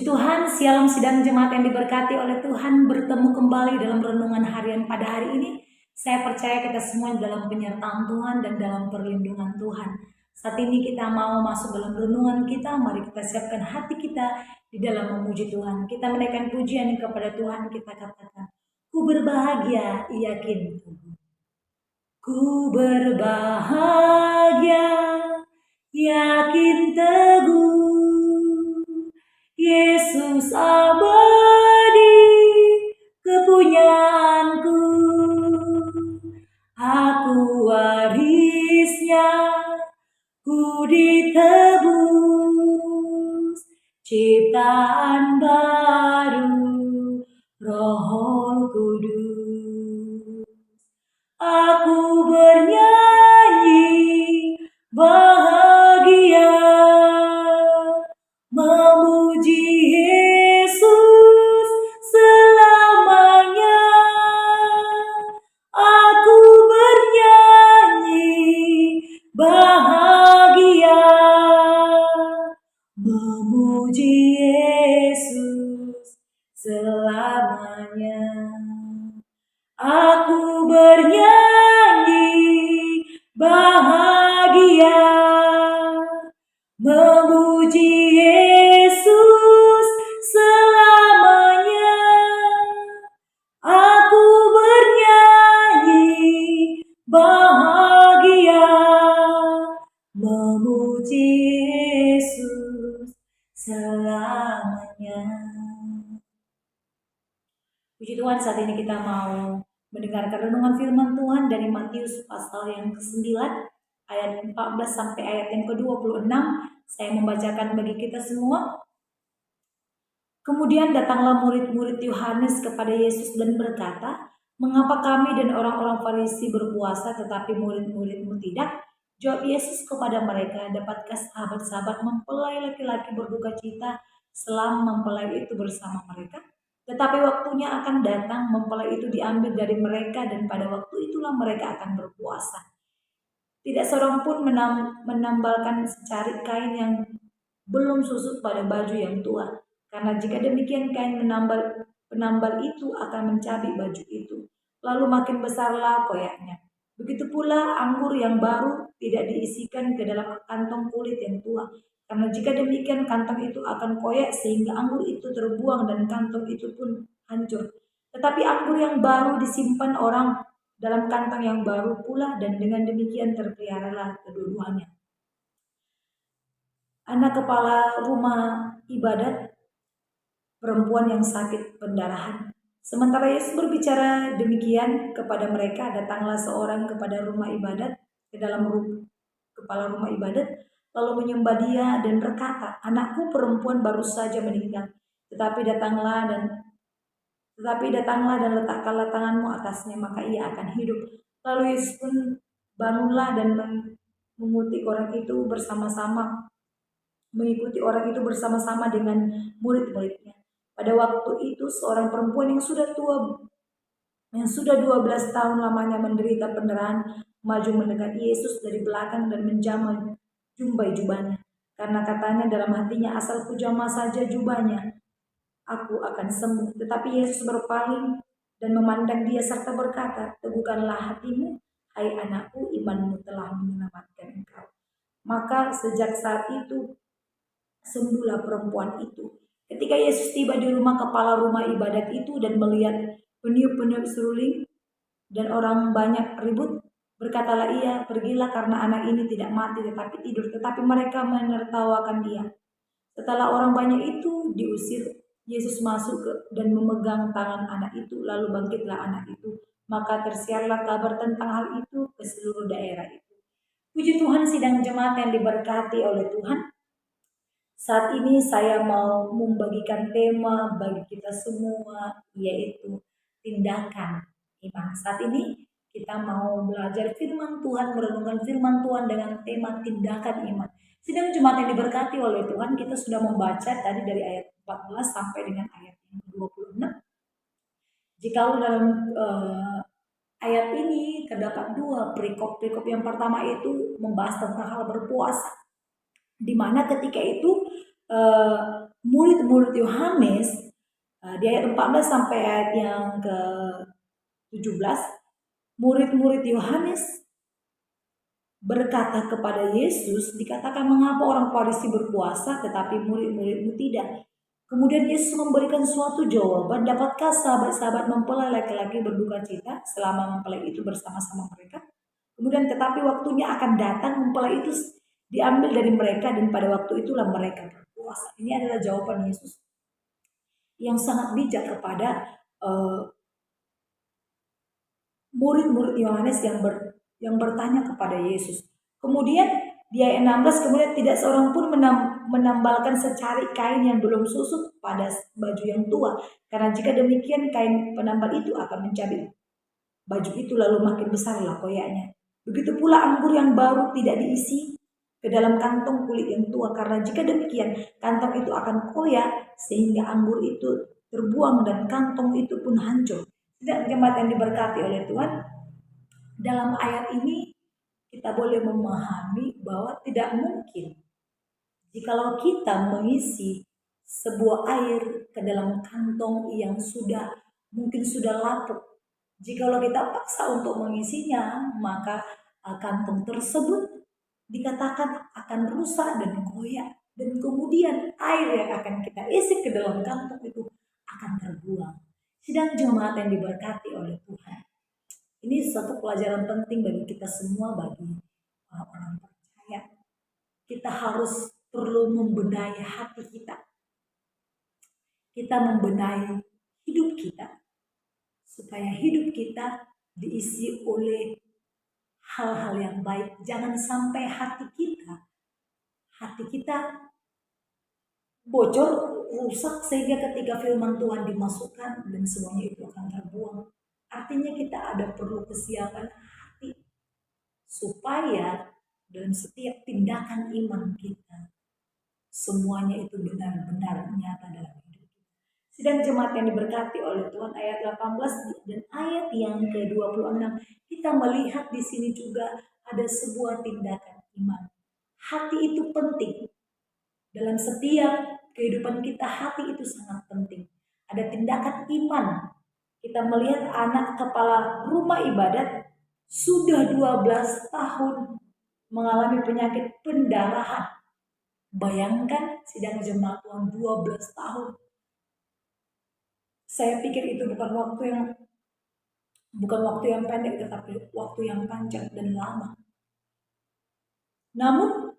Tuhan, Shalom sidang jemaat yang diberkati oleh Tuhan, bertemu kembali dalam renungan harian pada hari ini. Saya percaya kita semua dalam penyertaan Tuhan dan dalam perlindungan Tuhan. Saat ini kita mau masuk dalam renungan kita, mari kita siapkan hati kita di dalam memuji Tuhan. Kita menaikkan pujian kepada Tuhan, kita katakan, ku berbahagia, yakin. Ku berbahagia, yakin teguh. Yesus abadi kepunyaanku, aku warisnya, ku ditebus, ciptaan baru, Roh Kudus. Aku bernyanyi bahagia, memuji Yesus selamanya. Aku bernyanyi bahagia, memuji Yesus selamanya. Aku bernyanyi bahagia, memuji Yesus selamanya. Aku bernyanyi bahagia, memuji Yesus selamanya. Puji Tuhan, saat ini kita mau mendengarkan renungan firman Tuhan dari Matius pasal yang ke-9 ayat 14 sampai ayat yang ke-26. Saya membacakan bagi kita semua. Kemudian datanglah murid-murid Yohanes kepada Yesus dan berkata, "Mengapa kami dan orang-orang Farisi berpuasa tetapi murid-muridmu tidak?" Jawab Yesus kepada mereka, "Dapatkah sahabat-sahabat mempelai laki-laki berduka cita selama mempelai itu bersama mereka? Tetapi waktunya akan datang, mempelai itu diambil dari mereka dan pada waktu itulah mereka akan berpuasa. Tidak seorang pun menambalkan secarik kain yang belum susut pada baju yang tua. Karena jika demikian kain penambal itu akan mencabik baju itu. Lalu makin besarlah koyaknya. Begitu pula anggur yang baru tidak diisikan ke dalam kantong kulit yang tua. Karena jika demikian kantong itu akan koyak sehingga anggur itu terbuang dan kantong itu pun hancur. Tetapi anggur yang baru disimpan orang dalam kantong yang baru pula dan dengan demikian terpeliharalah kedua-duanya." Anak kepala rumah ibadat perempuan yang sakit pendarahan. Sementara Yesus berbicara demikian kepada mereka, datanglah seorang kepada rumah ibadat, ke dalam kepala rumah ibadat, lalu menyembah dia dan berkata, "Anakku perempuan baru saja meninggal, tetapi datanglah dan letakkanlah tanganmu atasnya, maka ia akan hidup." Lalu Yesus pun bangunlah dan mengikuti orang itu bersama-sama dengan murid-muridnya. Pada waktu itu seorang perempuan yang sudah 12 tahun lamanya menderita pendarahan maju mendekati Yesus dari belakang dan menjamah jumbai jubahnya. Karena katanya dalam hatinya, "Asal kujamah saja jubahnya, aku akan sembuh." Tetapi Yesus berpaling dan memandang dia serta berkata, "Teguhkanlah hatimu, hai anakku, imanmu telah menyelamatkan engkau." Maka sejak saat itu sembuhlah perempuan itu. Ketika Yesus tiba di rumah kepala rumah ibadat itu dan melihat peniup-peniup seruling dan orang banyak ribut, berkatalah ia, "Pergilah karena anak ini tidak mati tetapi tidur." Tetapi mereka menertawakan dia. Setelah orang banyak itu diusir, Yesus masuk dan memegang tangan anak itu, lalu bangkitlah anak itu. Maka tersiarlah kabar tentang hal itu ke seluruh daerah itu. Puji Tuhan, sidang jemaat yang diberkati oleh Tuhan. Saat ini saya mau membagikan tema bagi kita semua, yaitu tindakan iman. Saat ini kita mau belajar firman Tuhan, merenungkan firman Tuhan dengan tema tindakan iman. Sidang jemaat yang diberkati oleh Tuhan, kita sudah membaca tadi dari ayat 14 sampai dengan ayat yang 26. Jika dalam ayat ini terdapat dua perikop. Perikop yang pertama itu membahas tentang hal berpuasa, di mana ketika itu murid-murid Yohanes di ayat 14 sampai ayat yang ke-17, murid-murid Yohanes berkata kepada Yesus, dikatakan, mengapa orang Farisi berpuasa tetapi murid-muridmu tidak? Kemudian Yesus memberikan suatu jawaban, dapatkah sahabat-sahabat mempelai laki-laki berduka cita selama mempelai itu bersama-sama mereka? Kemudian tetapi waktunya akan datang mempelai itu diambil dari mereka dan pada waktu itulah mereka berpuasa. Ini adalah jawaban Yesus yang sangat bijak kepada murid-murid Yohanes yang bertanya kepada Yesus. Kemudian di ayat 16, kemudian tidak seorang pun menambalkan secari kain yang belum susut pada baju yang tua, karena jika demikian kain penambal itu akan mencabik baju itu lalu makin besarlah koyaknya. Begitu pula anggur yang baru tidak diisi ke dalam kantong kulit yang tua, karena jika demikian kantong itu akan koyak sehingga anggur itu terbuang dan kantong itu pun hancur. Tidak, jemaat yang diberkati oleh Tuhan, dalam ayat ini kita boleh memahami bahwa tidak mungkin jikalau kita mengisi sebuah air ke dalam kantong yang mungkin sudah lapuk. Jikalau kita paksa untuk mengisinya, maka kantong tersebut dikatakan akan rusak dan koyak, dan kemudian air yang akan kita isi ke dalam kantong itu akan terbuang. Sidang jemaat yang diberkati oleh Tuhan, ini satu pelajaran penting bagi kita semua, bagi orang-orang percaya. Kita harus perlu membenahi hati kita. Kita membenahi hidup kita, supaya hidup kita diisi oleh hal-hal yang baik. Jangan sampai hati kita bocor, rusak, sehingga ketika firman Tuhan dimasukkan dan semuanya itu akan terbuang. Artinya kita ada perlu kesiapan hati supaya dalam setiap tindakan iman kita semuanya itu benar-benar nyata dalam hidup kita. Sidang jemaat yang diberkati oleh Tuhan, ayat 18 dan ayat yang ke-26 kita melihat di sini juga ada sebuah tindakan iman. Hati itu penting. Dalam setiap kehidupan kita, hati itu sangat penting. Ada tindakan iman. Kita melihat anak kepala rumah ibadat sudah 12 tahun mengalami penyakit pendarahan. Bayangkan, sidang jemaat Tuhan, 12 tahun. Saya pikir itu bukan waktu yang pendek, tetapi waktu yang panjang dan lama. Namun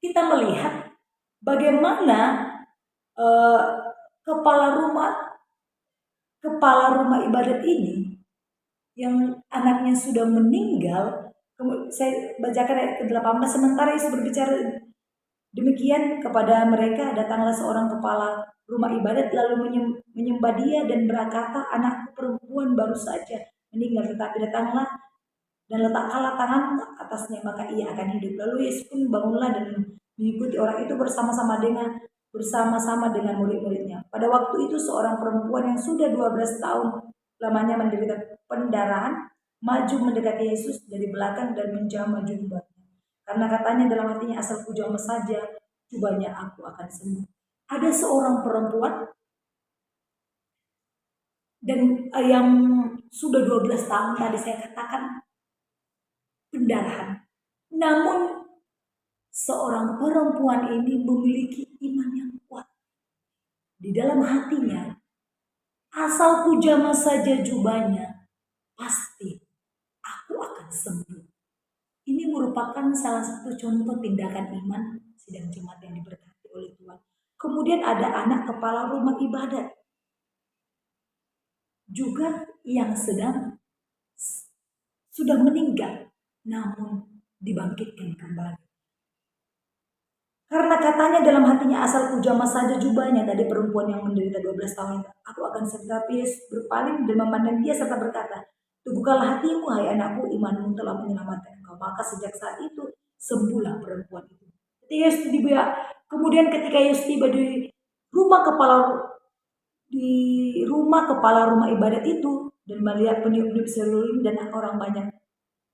kita melihat bagaimana kepala rumah ibadat ini yang anaknya sudah meninggal. Saya bacakan ayat ke-18, sementara Yesus berbicara demikian kepada mereka, datanglah seorang kepala rumah ibadat lalu menyembah dia dan berkata, anak perempuan baru saja meninggal, tetapi datanglah dan letakkanlah tanganmu atasnya, maka ia akan hidup. Lalu Yesus pun bangunlah dan mengikuti orang itu bersama-sama dengan murid-muridnya. Pada waktu itu seorang perempuan yang sudah 12 tahun lamanya menderita pendarahan maju mendekati Yesus dari belakang dan menjamah jubahnya. Karena katanya dalam hatinya, asal kujamah saja jubahnya aku akan sembuh. Ada seorang perempuan dan yang sudah 12 tahun tadi saya katakan pendarahan. Namun seorang perempuan ini memiliki iman yang kuat. Di dalam hatinya, asal kujamah saja jubahnya, pasti aku akan sembuh. Ini merupakan salah satu contoh tindakan iman sidang jemaat yang diberkati oleh Tuhan. Kemudian ada anak kepala rumah ibadat juga yang sudah meninggal, namun dibangkitkan kembali. Karena katanya dalam hatinya, asal kujamah saja jubahnya, tadi perempuan yang menderita 12 tahun, aku akan segera berpaling dan memandang dia serta berkata, teguhkanlah hatimu, hai anakku, imanmu telah menyelamatkan engkau. Maka sejak saat itu sembuhlah perempuan itu. Kemudian ketika Yesus tiba di rumah kepala rumah ibadat itu dan melihat peniup-peniup sekeliling dan orang banyak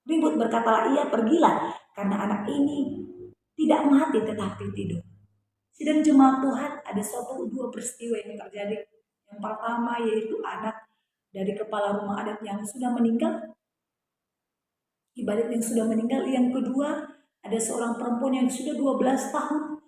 ribut, berkatalah ia, pergilah, karena anak ini tidak mati tetapi tidur. Sidang jemaat Tuhan, ada dua peristiwa yang terjadi. Yang pertama yaitu anak dari kepala rumah adat yang sudah meninggal, ibadat yang sudah meninggal. Yang kedua, ada seorang perempuan yang sudah 12 tahun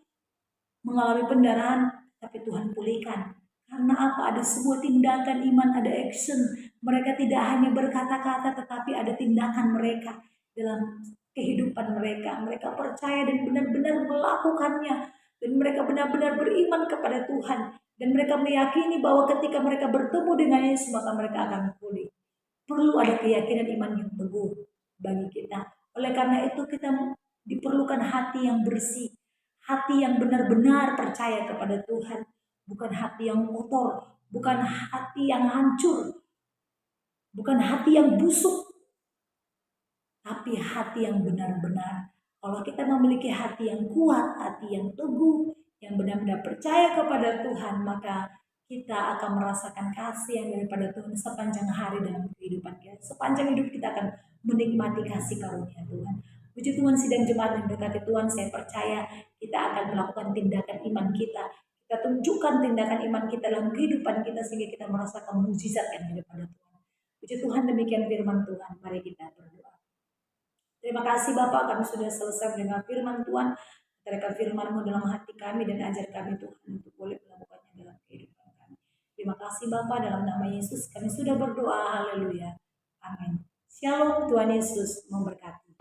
mengalami pendarahan, tapi Tuhan pulihkan. Karena apa? Ada sebuah tindakan iman, ada action. Mereka tidak hanya berkata-kata, tetapi ada tindakan mereka dalam kehidupan mereka. Mereka percaya dan benar-benar melakukannya. Dan mereka benar-benar beriman kepada Tuhan. Dan mereka meyakini bahwa ketika mereka bertemu dengan Yesus, maka mereka akan pulih. Perlu ada keyakinan iman yang teguh bagi kita. Oleh karena itu kita diperlukan hati yang bersih. Hati yang benar-benar percaya kepada Tuhan. Bukan hati yang kotor. Bukan hati yang hancur. Bukan hati yang busuk. Tapi hati yang benar-benar. Kalau kita memiliki hati yang kuat, hati yang teguh, yang benar-benar percaya kepada Tuhan, maka kita akan merasakan kasih yang daripada Tuhan sepanjang hari dalam kehidupan kita. Sepanjang hidup kita akan menikmati kasih karunia Tuhan. Puji Tuhan, sidang jemaat yang berkati Tuhan, saya percaya kita akan melakukan tindakan iman kita. Kita tunjukkan tindakan iman kita dalam kehidupan kita sehingga kita merasakan mujizat yang daripada Tuhan. Puji Tuhan, demikian firman Tuhan. Mari kita berdoa. Terima kasih Bapak, kami sudah selesai mendengar firman Tuhan. Terkait firman-Mu dalam hati kami dan ajar kami Tuhan untuk boleh melakukannya dalam kehidupan kami. Terima kasih Bapak, dalam nama Yesus kami sudah berdoa. Haleluya. Amin. Shalom, Tuhan Yesus memberkati.